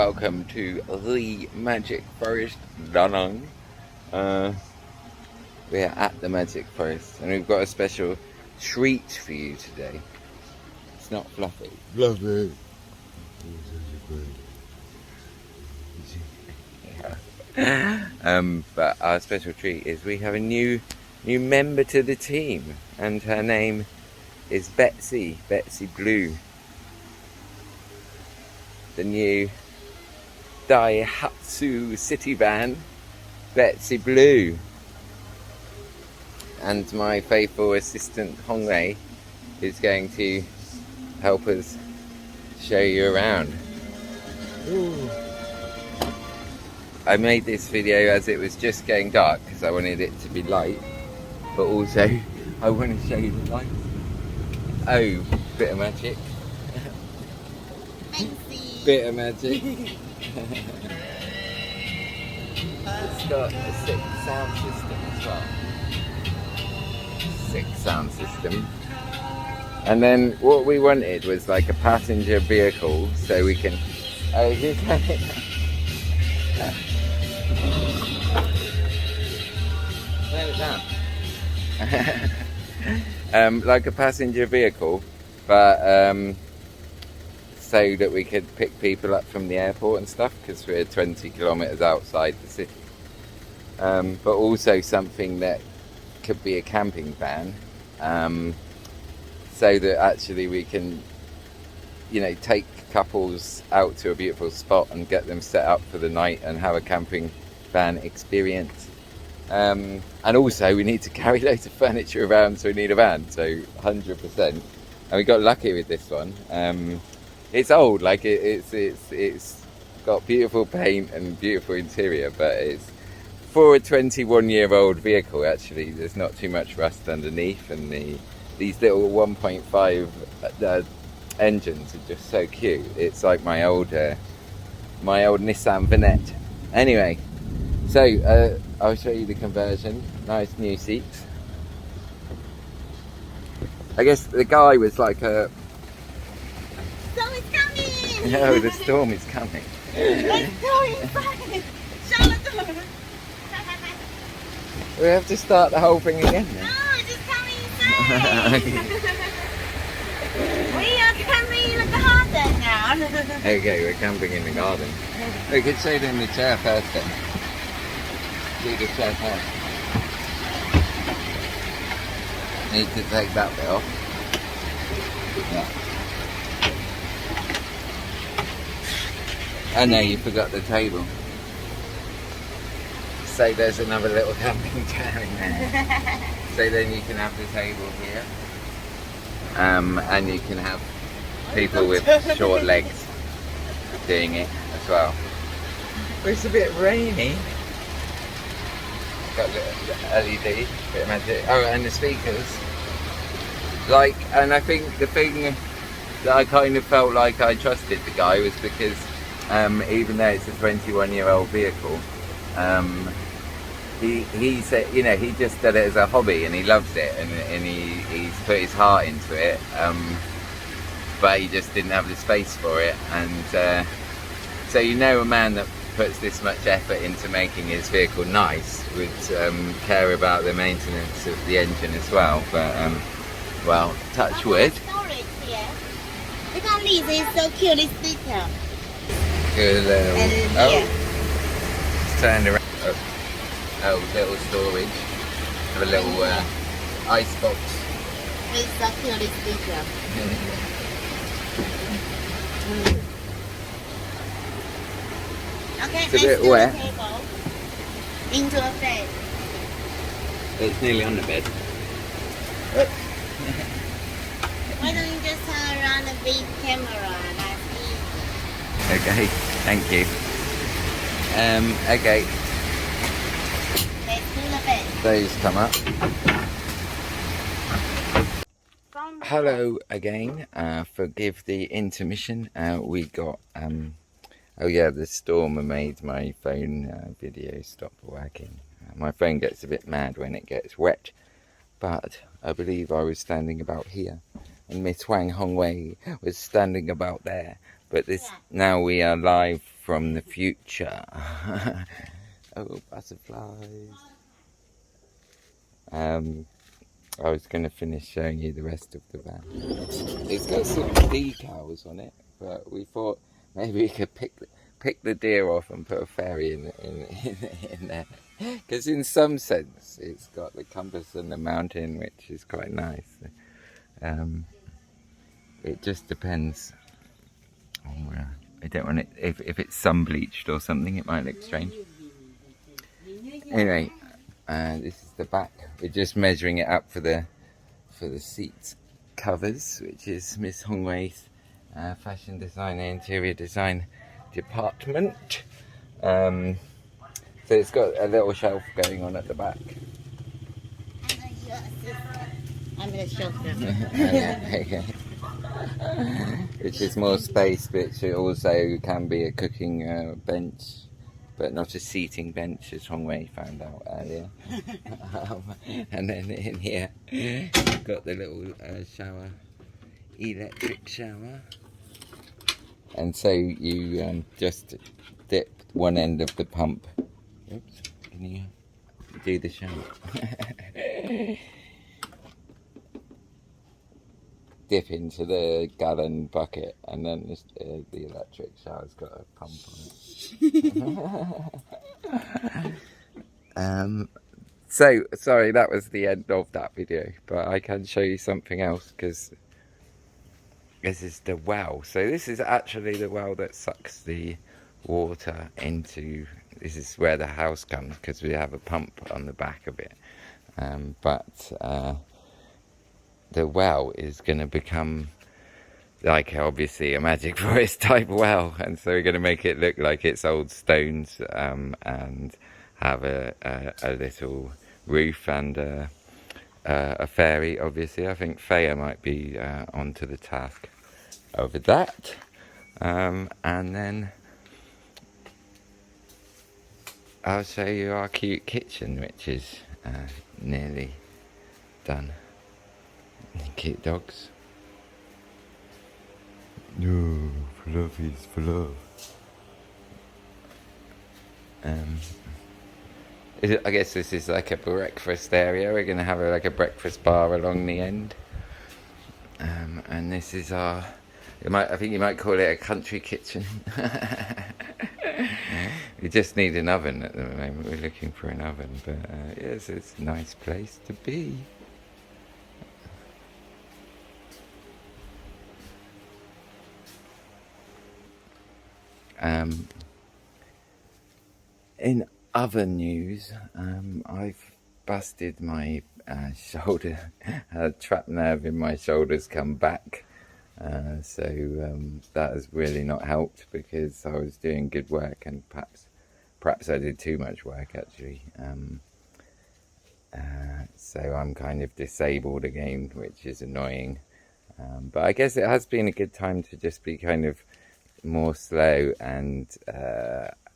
welcome to the Magic Forest, Da Nang. We are at the Magic Forest and we've got a special treat for you today. It's not fluffy. Fluffy. But our special treat is we have a new member to the team, and her name is Betsy Blue. The new Daihatsu city van, Betsy Blue. And my faithful assistant Hongwei is going to help us show you around. Ooh. I made this video as it was just getting dark because I wanted it to be light, but also I want to show you the lights. Oh, bit of magic. Fancy. Bit of magic. It's got a 6 sound system as well. 6 sound system. And then what we wanted was like a passenger vehicle so we can... Oh, you say Turn it down. Like a passenger vehicle, but so that we could pick people up from the airport and stuff, because we're 20 kilometers outside the city. But also something that could be a camping van, so that actually we can, you know, take couples out to a beautiful spot and get them set up for the night and have a camping van experience. And also we need to carry loads of furniture around, so we need a van, so 100%. And we got lucky with this one. It's old, like it's got beautiful paint and beautiful interior, but it's for a 21-year-old vehicle. Actually, there's not too much rust underneath, and these little 1.5 engines are just so cute. It's like my old Nissan Vanette. Anyway, so I'll show you the conversion. Nice new seats. I guess the guy was like a... Storm is coming! No, the storm is coming. Let's go inside! Shut the door! We have to start the whole thing again then. No, just come inside! We are camping in the garden now. Okay, we're camping in the garden. We could sit in the chair first then. Do the chair first. Need to take that bit off. Yeah. Oh no, you forgot the table. So there's another little camping chair in there. So then you can have the table here. And you can have people with short legs doing it as well. But it's a bit rainy. Got a little LED, bit of magic. Oh, and the speakers. Like, and I think the thing that I kind of felt like I trusted the guy was because even though it's a 21-year-old vehicle, he said, you know, he just did it as a hobby and he loves it, and he's put his heart into it, but he just didn't have the space for it. And so, you know, a man that puts this much effort into making his vehicle nice would care about the maintenance of the engine as well. But well, touch wood. Storage here. Look at this, it's so cute, this detail. Good little... And Oh, yeah. it's turned around. Oh, little storage. Have a little ice box. It's so cute, this detail. Okay, It's a let's bit do wet. the table into a bed. It's nearly on the bed. Why don't you just turn around the big camera? That's easy. Okay, thank you. Okay, Let's do the bed. those come up. From Hello again. Forgive the intermission. We got oh yeah, the storm made my phone video stop working. My phone gets a bit mad when it gets wet, but I believe I was standing about here and Miss Wang Hongwei was standing about there. But this now we are live from the future. Oh, butterflies. I was going to finish showing you the rest of the van. It's got some decals on it, but we thought maybe we could pick the deer off and put a fairy in there. Because in some sense, it's got the compass and the mountain, which is quite nice. It just depends on where. I don't want it, if it's sun bleached or something, it might look strange. Anyway, this is the back. We're just measuring it up for the seat covers, which is Miss Hongwei's fashion design and interior design department. So it's got a little shelf going on at the back. I'm the chauffeur. Okay. Which is more space, which also can be a cooking bench, but not a seating bench, as Hongwei found out earlier. And then in here, you've got the little shower, electric shower. And so you just dip one end of the pump. Oops, can you do the shower? Dip into the gallon bucket, and then the electric shower's got a pump on it. So sorry, that was the end of that video, but I can show you something else, because this is the well. So this is actually the well that sucks the water into. This is where the house comes, because we have a pump on the back of it. The well is going to become like obviously a Magic Forest type well, and so we're going to make it look like it's old stones, and have a little roof and a fairy. Obviously, I think Freya might be onto the task over that, and then I'll show you our cute kitchen, which is nearly done. Cute dogs. No, fluffies for love. I guess this is like a breakfast area. We're going to have like a breakfast bar along the end. And this is our. I think you might call it a country kitchen. We just need an oven at the moment. We're looking for an oven, but yes, it's a nice place to be. In other news, I've busted my shoulder. A trapped nerve in my shoulder's come back. So that has really not helped, because I was doing good work, and perhaps I did too much work actually. So I'm kind of disabled again, which is annoying. But I guess it has been a good time to just be kind of more slow and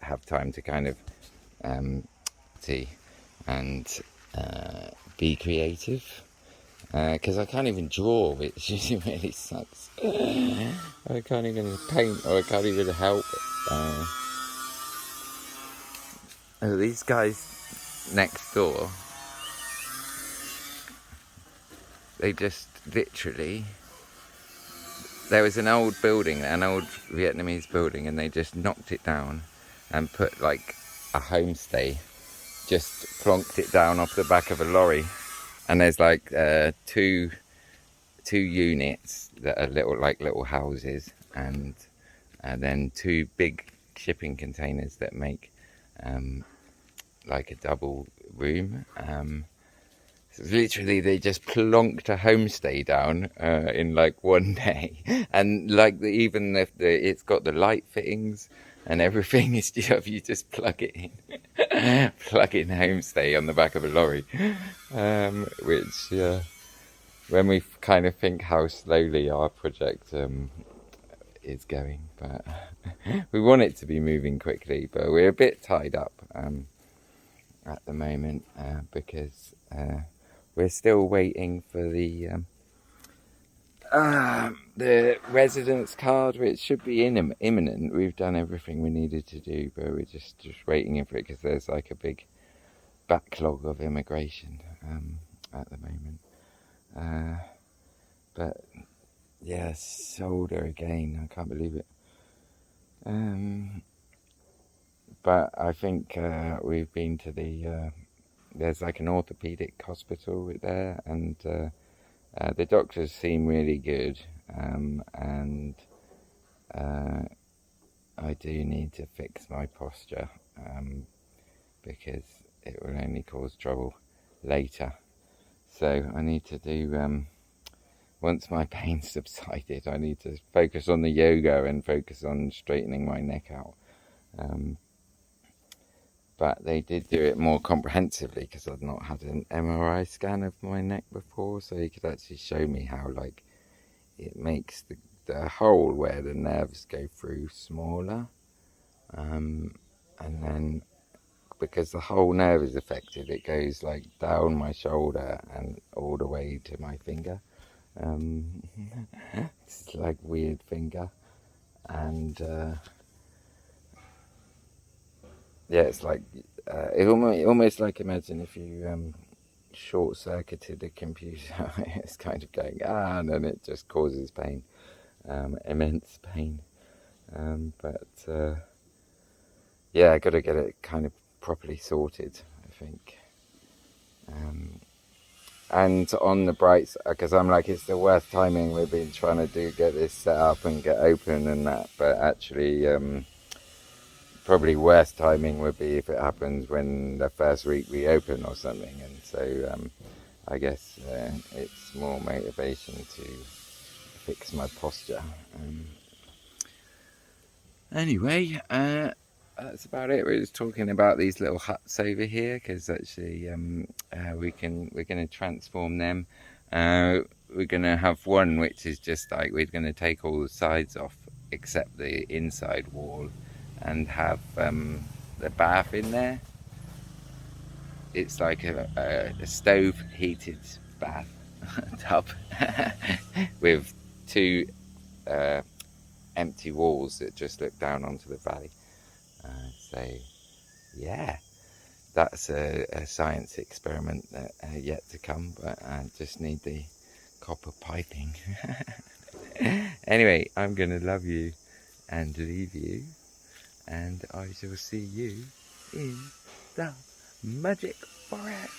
have time to kind of see and be creative, because I can't even draw, which really sucks. I can't even paint, or I can't even help. These guys next door, they just literally, there was an old building, an old Vietnamese building, and they just knocked it down and put like a homestay, just plonked it down off the back of a lorry. And there's like two units that are little houses, and then two big shipping containers that make like a double room. So literally, they just plonked a homestay down in like one day, and like it's got the light fittings and everything. Is you just plug it in, plug in homestay on the back of a lorry, which when we kind of think how slowly our project is going, but we want it to be moving quickly, but we're a bit tied up at the moment, because we're still waiting for the The residence card, which should be imminent. We've done everything we needed to do, but we're just waiting for it because there's like a big backlog of immigration at the moment. But yeah, sold her again. I can't believe it. But I think we've been to there's like an orthopedic hospital there, and the doctors seem really good, and I do need to fix my posture because it will only cause trouble later. So I need to do, once my pain subsided, I need to focus on the yoga and focus on straightening my neck out. But they did do it more comprehensively because I'd not had an MRI scan of my neck before, so he could actually show me how like it makes the hole where the nerves go through smaller, and then because the whole nerve is affected, it goes like down my shoulder and all the way to my finger. It's like weird finger, and yeah, it's like almost like, imagine if you short-circuited a computer. It's kind of going and then it just causes pain, immense pain. But yeah, I got to get it kind of properly sorted, I think. And on the bright side, because I'm like, it's the worst timing. We've been trying to get this set up and get open and that, but actually probably worst timing would be if it happens when the first week we open or something. And so I guess it's more motivation to fix my posture. Anyway, that's about it. We're just talking about these little huts over here because actually we're going to transform them. We're going to have one which is just like, we're going to take all the sides off except the inside wall and have the bath in there. It's like a stove heated bath tub with two empty walls that just look down onto the valley. So yeah, that's a science experiment that yet to come, but I just need the copper piping. Anyway, I'm gonna love you and leave you, and I shall see you in the magic forest.